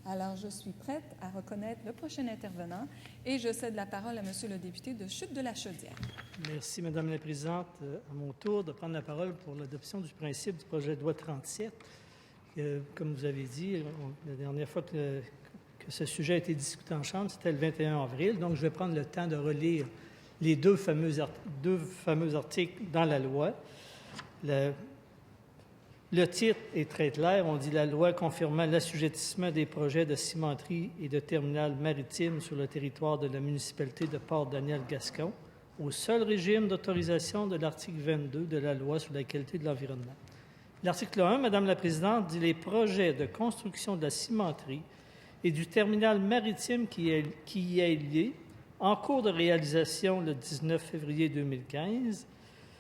Alors, je suis prête à reconnaître le prochain intervenant et je cède la parole à Monsieur le député de Chutes-de-la-Chaudière. Merci, Madame la Présidente. À mon tour de prendre la parole pour l'adoption du principe du projet de loi 37. Comme vous avez dit, la dernière fois que ce sujet a été discuté en Chambre, c'était le 21 avril. Donc, je vais prendre le temps de relire les deux fameux articles dans la loi. Le titre est très clair. On dit « La loi confirmant l'assujettissement des projets de cimenterie et de terminal maritime sur le territoire de la municipalité de Port-Daniel-Gascon au seul régime d'autorisation de l'article 22 de la loi sur la qualité de l'environnement. » L'article 1, Madame la Présidente, dit « Les projets de construction de la cimenterie et du terminal maritime qui y est lié, en cours de réalisation le 19 février 2015,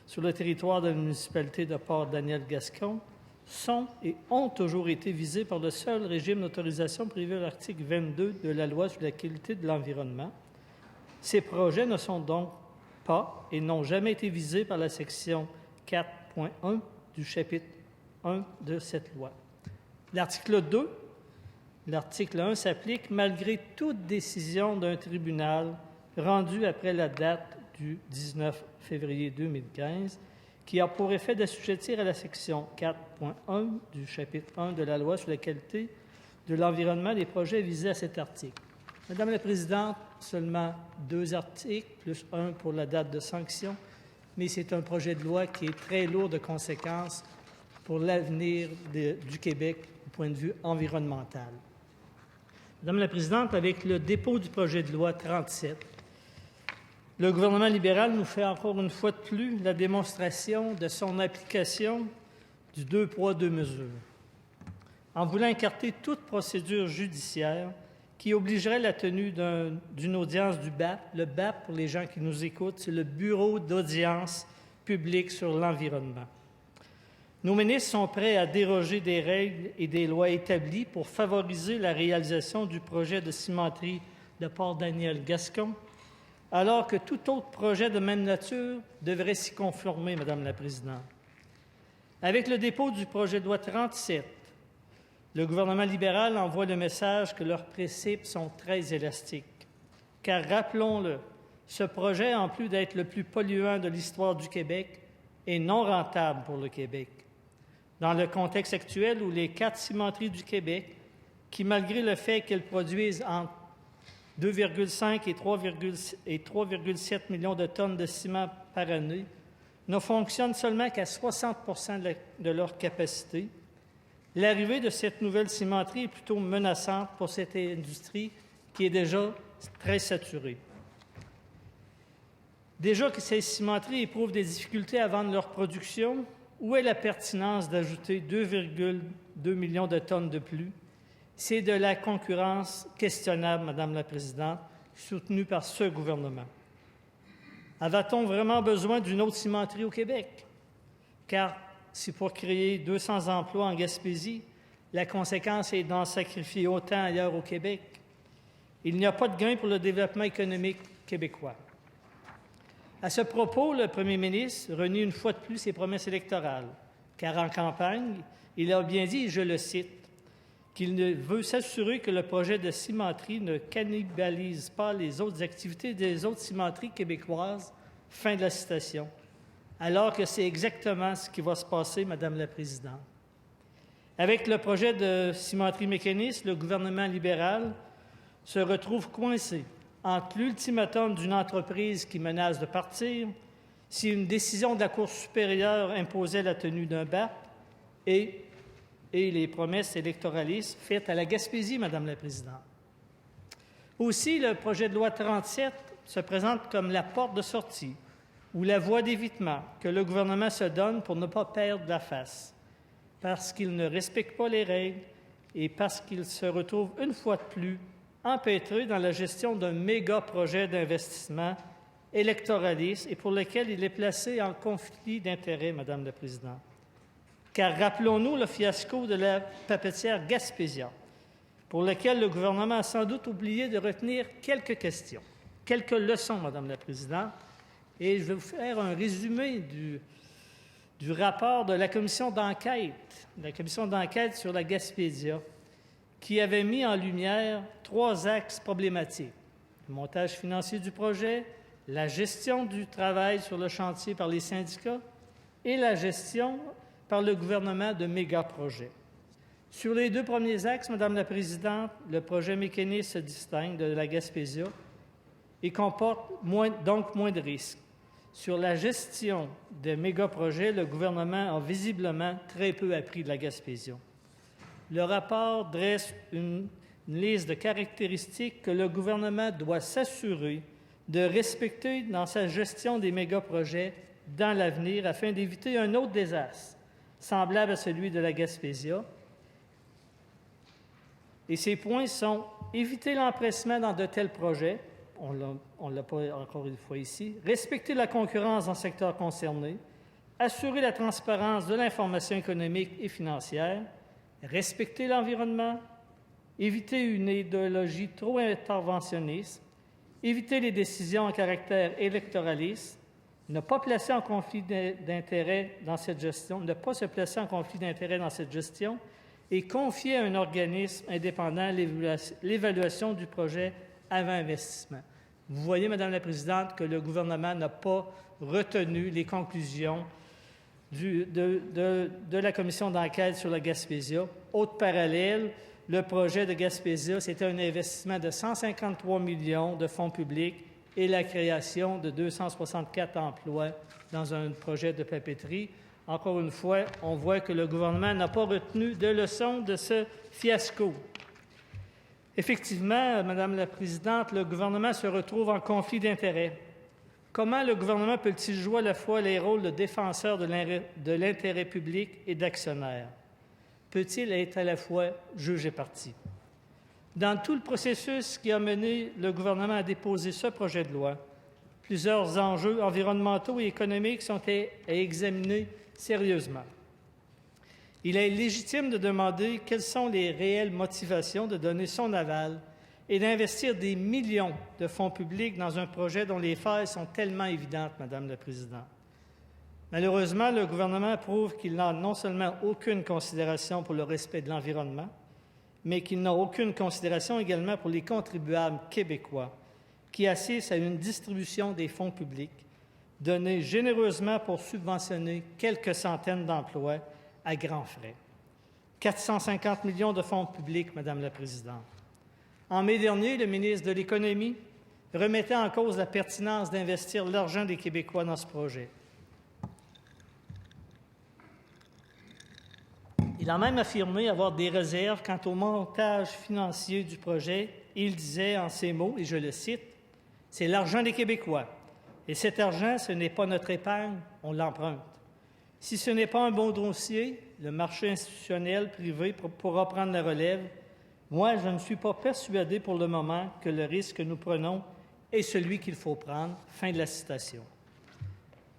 sur le territoire de la municipalité de Port-Daniel-Gascon, sont et ont toujours été visés par le seul régime d'autorisation prévu à l'article 22 de la loi sur la qualité de l'environnement. Ces projets ne sont donc pas et n'ont jamais été visés par la section 4.1 du chapitre 1 de cette loi. » L'article 2, l'article 1 s'applique malgré toute décision d'un tribunal rendue après la date du 19 février 2015, qui a pour effet d'assujettir à la section 4.1 du chapitre 1 de la loi sur la qualité de l'environnement les projets visés à cet article. Madame la Présidente, seulement 2 articles, plus un pour la date de sanction, mais c'est un projet de loi qui est très lourd de conséquences pour l'avenir du Québec au point de vue environnemental. Madame la Présidente, avec le dépôt du projet de loi 37, le gouvernement libéral nous fait encore une fois de plus la démonstration de son application du 2 poids, 2 mesures. En voulant écarter toute procédure judiciaire qui obligerait la tenue d'une audience du BAP. Le BAP, pour les gens qui nous écoutent, c'est le Bureau d'audience publique sur l'environnement. Nos ministres sont prêts à déroger des règles et des lois établies pour favoriser la réalisation du projet de cimenterie de Port-Daniel-Gascon, alors que tout autre projet de même nature devrait s'y conformer, Madame la Présidente. Avec le dépôt du projet de loi 37, le gouvernement libéral envoie le message que leurs principes sont très élastiques. Car, rappelons-le, ce projet, en plus d'être le plus polluant de l'histoire du Québec, est non rentable pour le Québec. Dans le contexte actuel où les 4 cimenteries du Québec, qui, malgré le fait qu'elles produisent entre 2,5 et 3,7 millions de tonnes de ciment par année, ne fonctionnent seulement qu'à 60 de leur capacité, l'arrivée de cette nouvelle cimenterie est plutôt menaçante pour cette industrie qui est déjà très saturée. Déjà que ces cimenteries éprouvent des difficultés à vendre leur production, où est la pertinence d'ajouter 2,2 millions de tonnes de plus? C'est de la concurrence questionnable, Madame la Présidente, soutenue par ce gouvernement. Avait-on vraiment besoin d'une autre cimenterie au Québec? Car si pour créer 200 emplois en Gaspésie, la conséquence est d'en sacrifier autant ailleurs au Québec, il n'y a pas de gain pour le développement économique québécois. À ce propos, le premier ministre renie une fois de plus ses promesses électorales, car en campagne, il a bien dit, je le cite, qu'il veut s'assurer que le projet de cimenterie ne cannibalise pas les autres activités des autres cimenteries québécoises. Fin de la citation. Alors que c'est exactement ce qui va se passer, Madame la Présidente. Avec le projet de cimenterie mécaniste, le gouvernement libéral se retrouve coincé entre l'ultimatum d'une entreprise qui menace de partir, si une décision de la Cour supérieure imposait la tenue d'un BAP, et les promesses électoralistes faites à la Gaspésie, Madame la Présidente. Aussi, le projet de loi 37 se présente comme la porte de sortie ou la voie d'évitement que le gouvernement se donne pour ne pas perdre la face, parce qu'il ne respecte pas les règles et parce qu'il se retrouve une fois de plus empêtré dans la gestion d'un méga projet d'investissement électoraliste et pour lequel il est placé en conflit d'intérêts, Madame la Présidente. Car rappelons-nous le fiasco de la papetière Gaspésia, pour lequel le gouvernement a sans doute oublié de retenir quelques questions, quelques leçons, Madame la Présidente, et je vais vous faire un résumé du rapport de la commission d'enquête sur la Gaspésia, qui avait mis en lumière 3 axes problématiques: le montage financier du projet, la gestion du travail sur le chantier par les syndicats et la gestion par le gouvernement de méga-projets. Sur les 2 premiers axes, Madame la Présidente, le projet mécaniste se distingue de la Gaspésia et comporte donc moins de risques. Sur la gestion des méga-projets, le gouvernement a visiblement très peu appris de la Gaspésia. Le rapport dresse une liste de caractéristiques que le gouvernement doit s'assurer de respecter dans sa gestion des méga-projets dans l'avenir afin d'éviter un autre désastre, semblable à celui de la Gaspésia. Et ces points sont éviter l'empressement dans de tels projets, on ne l'a pas encore une fois ici, respecter la concurrence dans le secteur concerné, assurer la transparence de l'information économique et financière, respecter l'environnement, éviter une idéologie trop interventionniste, éviter les décisions à caractère électoraliste, ne pas placer en conflit d'intérêts dans cette gestion, ne pas se placer en conflit d'intérêts dans cette gestion et confier à un organisme indépendant l'évaluation du projet avant investissement. Vous voyez, Madame la Présidente, que le gouvernement n'a pas retenu les conclusions de la commission d'enquête sur la Gaspésia. Autre parallèle, le projet de Gaspésia, c'était un investissement de 153 millions de fonds publics et la création de 264 emplois dans un projet de papeterie. Encore une fois, on voit que le gouvernement n'a pas retenu de leçon de ce fiasco. Effectivement, Madame la Présidente, le gouvernement se retrouve en conflit d'intérêts. Comment le gouvernement peut-il jouer à la fois les rôles de défenseur de l'intérêt public et d'actionnaire? Peut-il être à la fois juge et partie? Dans tout le processus qui a mené le gouvernement à déposer ce projet de loi, plusieurs enjeux environnementaux et économiques sont à examiner sérieusement. Il est légitime de demander quelles sont les réelles motivations de donner son aval et d'investir des millions de fonds publics dans un projet dont les failles sont tellement évidentes, Madame la Présidente. Malheureusement, le gouvernement prouve qu'il n'a non seulement aucune considération pour le respect de l'environnement, mais qu'il n'a aucune considération également pour les contribuables québécois qui assistent à une distribution des fonds publics donnés généreusement pour subventionner quelques centaines d'emplois à grands frais. 450 millions de fonds publics, Madame la Présidente. En mai dernier, le ministre de l'Économie remettait en cause la pertinence d'investir l'argent des Québécois dans ce projet. Il a même affirmé avoir des réserves quant au montage financier du projet. Il disait en ces mots, et je le cite, « C'est l'argent des Québécois. Et cet argent, ce n'est pas notre épargne, on l'emprunte. Si ce n'est pas un bon dossier, le marché institutionnel privé pourra prendre la relève. Moi, je ne suis pas persuadé pour le moment que le risque que nous prenons est celui qu'il faut prendre. » Fin de la citation.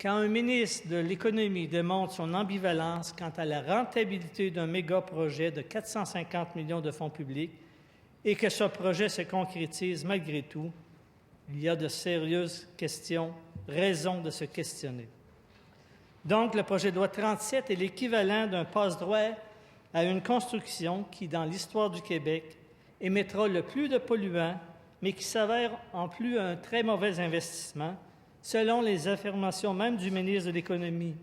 Quand un ministre de l'Économie démontre son ambivalence quant à la rentabilité d'un méga-projet de 450 millions de fonds publics et que ce projet se concrétise malgré tout, il y a de sérieuses raisons de se questionner. Donc, le projet de loi 37 est l'équivalent d'un passe-droit à une construction qui, dans l'histoire du Québec, émettra le plus de polluants, mais qui s'avère en plus un très mauvais investissement, selon les affirmations même du ministre de l'Économie.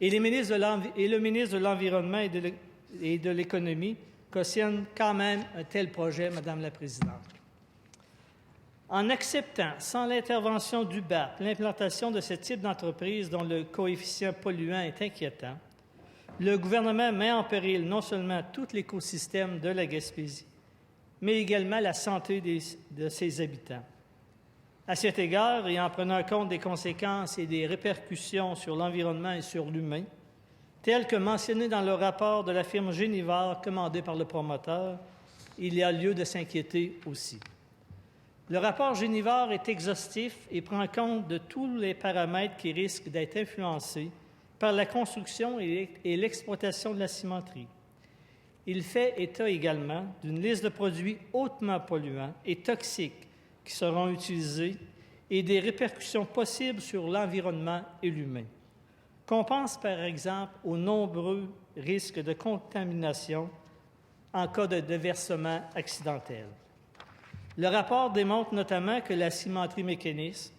Et le ministre de l'Environnement et de l'Économie cautionnent quand même un tel projet, Madame la Présidente. En acceptant, sans l'intervention du BAP, l'implantation de ce type d'entreprise dont le coefficient polluant est inquiétant, le gouvernement met en péril non seulement tout l'écosystème de la Gaspésie, mais également la santé de ses habitants. À cet égard, et en prenant compte des conséquences et des répercussions sur l'environnement et sur l'humain, telles que mentionnées dans le rapport de la firme Génivard commandé par le promoteur, il y a lieu de s'inquiéter aussi. Le rapport Génivard est exhaustif et prend compte de tous les paramètres qui risquent d'être influencés par la construction et l'exploitation de la cimenterie. Il fait état également d'une liste de produits hautement polluants et toxiques qui seront utilisés et des répercussions possibles sur l'environnement et l'humain. Qu'on pense par exemple aux nombreux risques de contamination en cas de déversement accidentel. Le rapport démontre notamment que la cimenterie Mécanis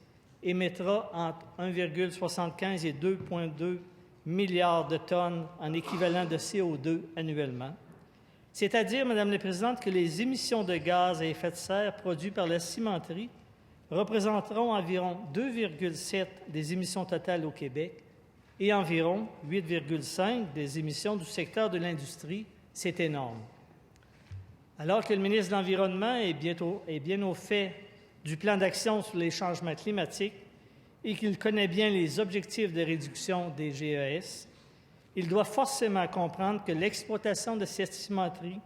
émettra entre 1,75 et 2,2 milliards de tonnes en équivalent de CO2 annuellement. C'est-à-dire, Madame la Présidente, que les émissions de gaz à effet de serre produites par la cimenterie représenteront environ 2,7 des émissions totales au Québec et environ 8,5 des émissions du secteur de l'industrie. C'est énorme. Alors que le ministre de l'Environnement est bien au fait du plan d'action sur les changements climatiques et qu'il connaît bien les objectifs de réduction des GES, il doit forcément comprendre que l'exploitation de cette cimenterie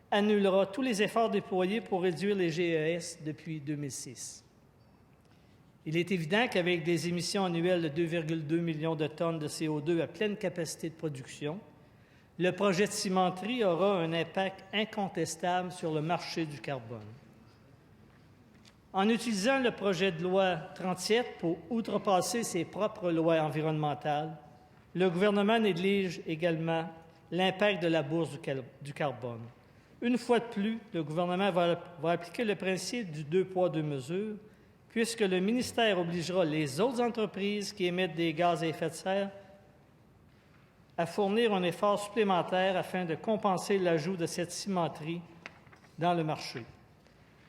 annulera tous les efforts déployés pour réduire les GES depuis 2006. Il est évident qu'avec des émissions annuelles de 2,2 millions de tonnes de CO2 à pleine capacité de production, le projet de cimenterie aura un impact incontestable sur le marché du carbone. En utilisant le projet de loi 37 pour outrepasser ses propres lois environnementales, le gouvernement néglige également l'impact de la bourse du carbone. Une fois de plus, le gouvernement va appliquer le principe du 2 poids, 2 mesures, puisque le ministère obligera les autres entreprises qui émettent des gaz à effet de serre à fournir un effort supplémentaire afin de compenser l'ajout de cette cimenterie dans le marché.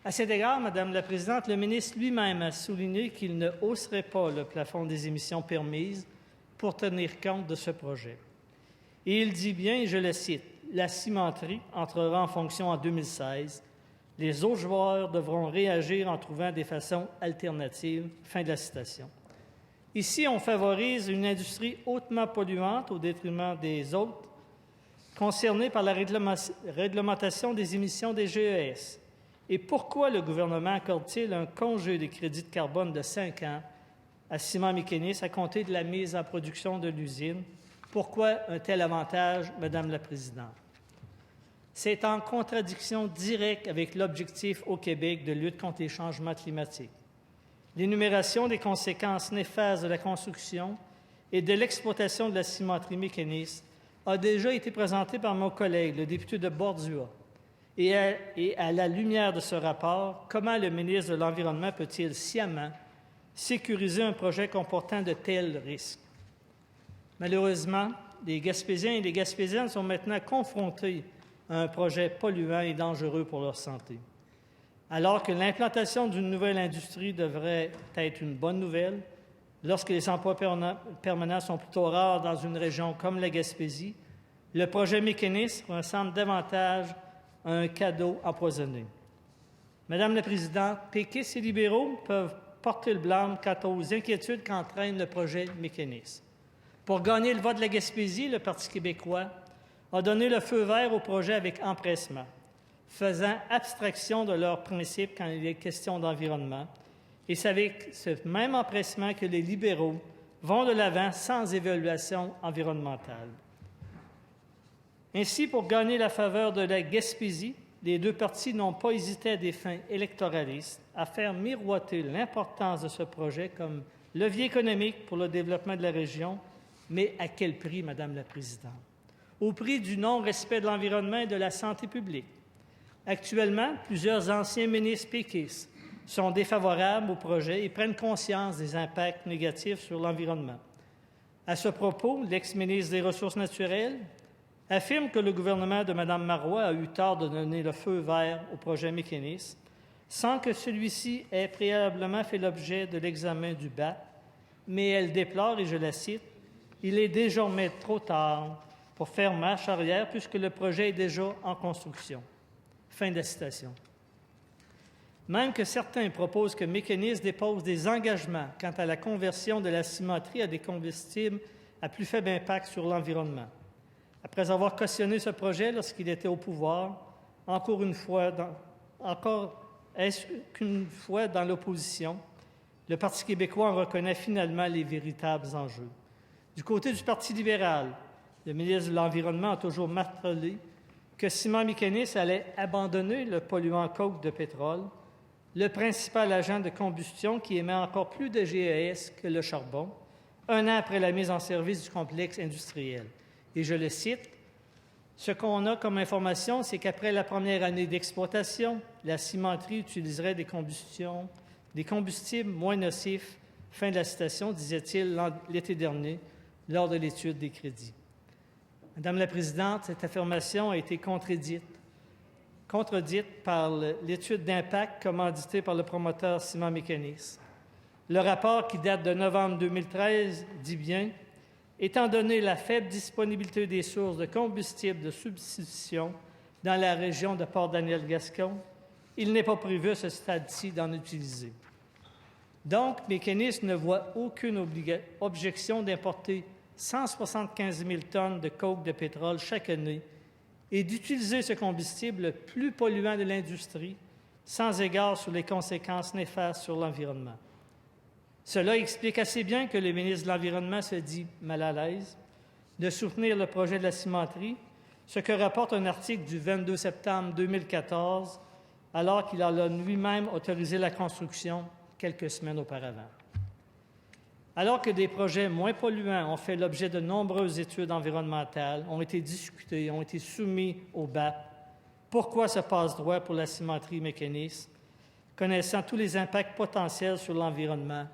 À cet égard, Madame la Présidente, le ministre lui-même a souligné qu'il ne hausserait pas le plafond des émissions permises pour tenir compte de ce projet. Et il dit bien, et je le cite, « La cimenterie entrera en fonction en 2016. Les autres joueurs devront réagir en trouvant des façons alternatives. » Fin de la citation. Ici, on favorise une industrie hautement polluante au détriment des autres, concernés par la réglementation des émissions des GES. Et pourquoi le gouvernement accorde-t-il un congé des crédits de carbone de 5 ans à Ciment Mécanis à compter de la mise en production de l'usine? Pourquoi un tel avantage, Madame la Présidente? C'est en contradiction directe avec l'objectif au Québec de lutte contre les changements climatiques. L'énumération des conséquences néfastes de la construction et de l'exploitation de la cimenterie Mécanis a déjà été présentée par mon collègue, le député de Bordua. Et à la lumière de ce rapport, comment le ministre de l'Environnement peut-il sciemment sécuriser un projet comportant de tels risques? Malheureusement, les Gaspésiens et les Gaspésiennes sont maintenant confrontés à un projet polluant et dangereux pour leur santé. Alors que l'implantation d'une nouvelle industrie devrait être une bonne nouvelle, lorsque les emplois permanents sont plutôt rares dans une région comme la Gaspésie, le projet Mécanis ressemble davantage à un cadeau empoisonné. Madame la Présidente, péquistes et libéraux peuvent porter le blâme quant aux inquiétudes qu'entraîne le projet Mécanis. Pour gagner le vote de la Gaspésie, le Parti québécois a donné le feu vert au projet avec empressement, faisant abstraction de leurs principes quand il est question d'environnement. Et c'est avec ce même empressement que les libéraux vont de l'avant sans évaluation environnementale. Ainsi, pour gagner la faveur de la Gaspésie, les deux partis n'ont pas hésité à des fins électoralistes à faire miroiter l'importance de ce projet comme levier économique pour le développement de la région, mais à quel prix, Madame la Présidente? Au prix du non-respect de l'environnement et de la santé publique. Actuellement, plusieurs anciens ministres péquistes sont défavorables au projet et prennent conscience des impacts négatifs sur l'environnement. À ce propos, l'ex-ministre des Ressources naturelles affirme que le gouvernement de Mme Marois a eu tort de donner le feu vert au projet Mécanis sans que celui-ci ait préalablement fait l'objet de l'examen du BAP, mais elle déplore, et je la cite, « Il est désormais trop tard pour faire marche arrière puisque le projet est déjà en construction. » Fin de la citation. Même que certains proposent que Mécanis dépose des engagements quant à la conversion de la cimenterie à des combustibles à plus faible impact sur l'environnement. Après avoir cautionné ce projet lorsqu'il était au pouvoir, encore une fois dans l'opposition, le Parti québécois en reconnaît finalement les véritables enjeux. Du côté du Parti libéral, le ministre de l'Environnement a toujours martelé que Ciment Mécanis allait abandonner le polluant coke de pétrole, le principal agent de combustion qui émet encore plus de GES que le charbon, un an après la mise en service du complexe industriel. Et je le cite, Ce qu'on a comme information, c'est qu'après la première année d'exploitation, la cimenterie utiliserait des combustibles moins nocifs. Fin de la citation, disait-il l'été dernier lors de l'étude des crédits. Madame la Présidente, cette affirmation a été contredite par l'étude d'impact commanditée par le promoteur Ciment Mécanisme. Le rapport, qui date de novembre 2013, dit bien « Étant donné la faible disponibilité des sources de combustible de substitution dans la région de Port-Daniel-Gascon, il n'est pas prévu à ce stade-ci d'en utiliser. » Donc, Mécanisme ne voit aucune objection d'importer 175 000 tonnes de coke de pétrole chaque année et d'utiliser ce combustible le plus polluant de l'industrie, sans égard sur les conséquences néfastes sur l'environnement. Cela explique assez bien que le ministre de l'Environnement se dit mal à l'aise de soutenir le projet de la cimenterie, ce que rapporte un article du 22 septembre 2014, alors qu'il a lui-même autorisé la construction quelques semaines auparavant. Alors que des projets moins polluants ont fait l'objet de nombreuses études environnementales, ont été discutés, ont été soumis au BAP, pourquoi ce passe-droit pour la cimenterie Mécanisme, connaissant tous les impacts potentiels sur l'environnement?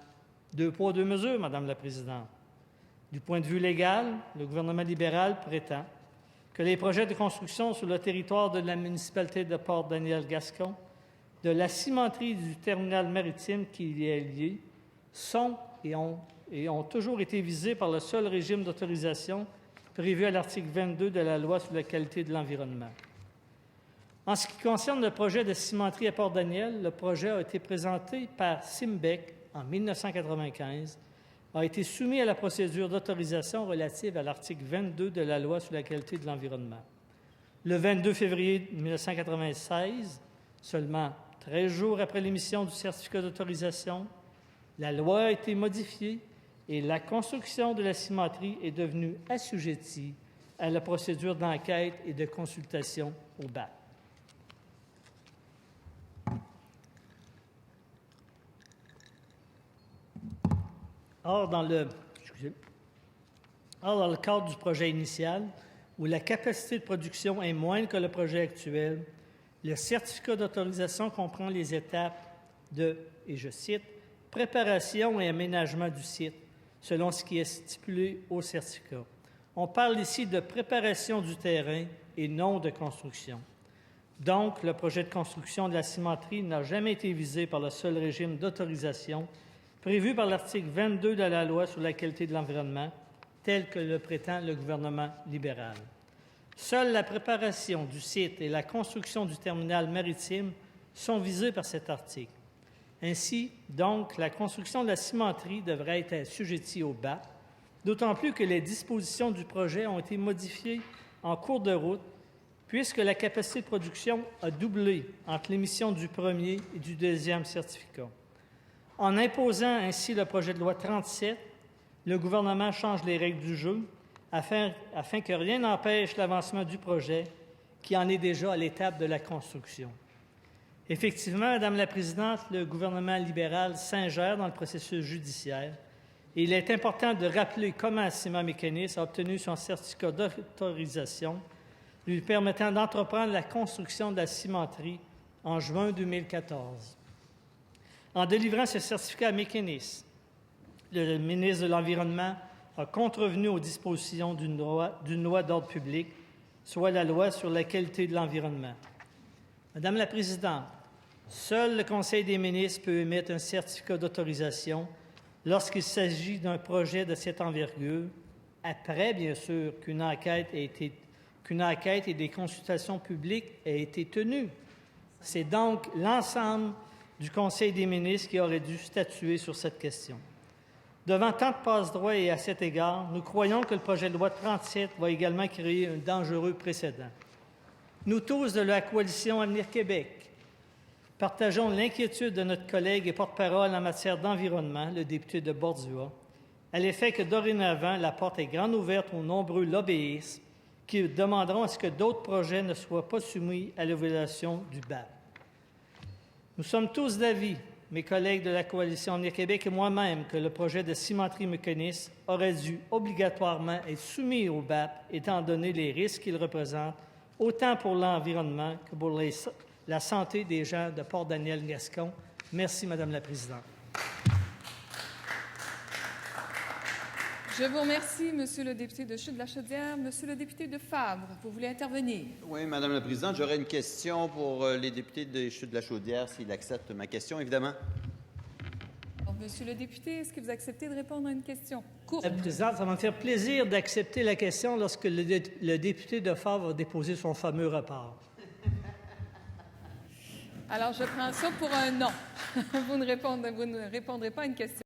Deux poids, deux mesures, Madame la Présidente. Du point de vue légal, le gouvernement libéral prétend que les projets de construction sur le territoire de la municipalité de Port-Daniel-Gascon, de la cimenterie du terminal maritime qui y est lié, sont et ont toujours été visés par le seul régime d'autorisation prévu à l'article 22 de la Loi sur la qualité de l'environnement. En ce qui concerne le projet de cimenterie à Port-Daniel, le projet a été présenté par Simbec en 1995, a été soumis à la procédure d'autorisation relative à l'article 22 de la Loi sur la qualité de l'environnement. Le 22 février 1996, seulement 13 jours après l'émission du certificat d'autorisation, la loi a été modifiée et la construction de la cimenterie est devenue assujettie à la procédure d'enquête et de consultation au BAP. Or, dans le cadre du projet initial, où la capacité de production est moindre que le projet actuel, le certificat d'autorisation comprend les étapes de, et je cite, « préparation et aménagement du site », selon ce qui est stipulé au certificat. On parle ici de préparation du terrain et non de construction. Donc, le projet de construction de la cimenterie n'a jamais été visé par le seul régime d'autorisation prévu par l'article 22 de la Loi sur la qualité de l'environnement, tel que le prétend le gouvernement libéral. Seule la préparation du site et la construction du terminal maritime sont visés par cet article. Ainsi, donc, la construction de la cimenterie devrait être assujettie au BAP, d'autant plus que les dispositions du projet ont été modifiées en cours de route, puisque la capacité de production a doublé entre l'émission du premier et du deuxième certificat. En imposant ainsi le projet de loi 37, le gouvernement change les règles du jeu afin que rien n'empêche l'avancement du projet qui en est déjà à l'étape de la construction. Effectivement, Madame la Présidente, le gouvernement libéral s'ingère dans le processus judiciaire et il est important de rappeler comment Ciment Mécanisme a obtenu son certificat d'autorisation lui permettant d'entreprendre la construction de la cimenterie en juin 2014. En délivrant ce certificat à Mécanisme, le ministre de l'Environnement a contrevenu aux dispositions d'une loi d'ordre public, soit la loi sur la qualité de l'environnement. Madame la Présidente, seul le Conseil des ministres peut émettre un certificat d'autorisation lorsqu'il s'agit d'un projet de cette envergure, après, bien sûr, qu'une enquête et des consultations publiques aient été tenues. C'est donc l'ensemble du Conseil des ministres qui aurait dû statuer sur cette question. Devant tant de passe-droits et à cet égard, nous croyons que le projet de loi 37 va également créer un dangereux précédent. Nous tous de la coalition Avenir Québec partageons l'inquiétude de notre collègue et porte-parole en matière d'environnement, le député de Bordua, à l'effet que dorénavant, la porte est grande ouverte aux nombreux lobbyistes qui demanderont à ce que d'autres projets ne soient pas soumis à l'évaluation du BAP. Nous sommes tous d'avis, mes collègues de la Coalition Avenir Québec et moi-même que le projet de cimenterie mécaniste aurait dû obligatoirement être soumis au BAP, étant donné les risques qu'il représente, autant pour l'environnement que pour la santé des gens de Port-Daniel-Gascon. Merci, Madame la Présidente. Je vous remercie, Monsieur le député de Chutes-de-la-Chaudière. Monsieur le député de Fabre, vous voulez intervenir? Oui, Madame la Présidente, j'aurais une question pour les députés de Chutes-de-la-Chaudière, s'ils acceptent ma question, évidemment. Alors, Monsieur le député, est-ce que vous acceptez de répondre à une question courte? Madame la Présidente, ça va me faire plaisir d'accepter la question lorsque le député de Fabre va déposer son fameux rapport. Alors, je prends ça pour un non. Vous ne répondrez pas à une question.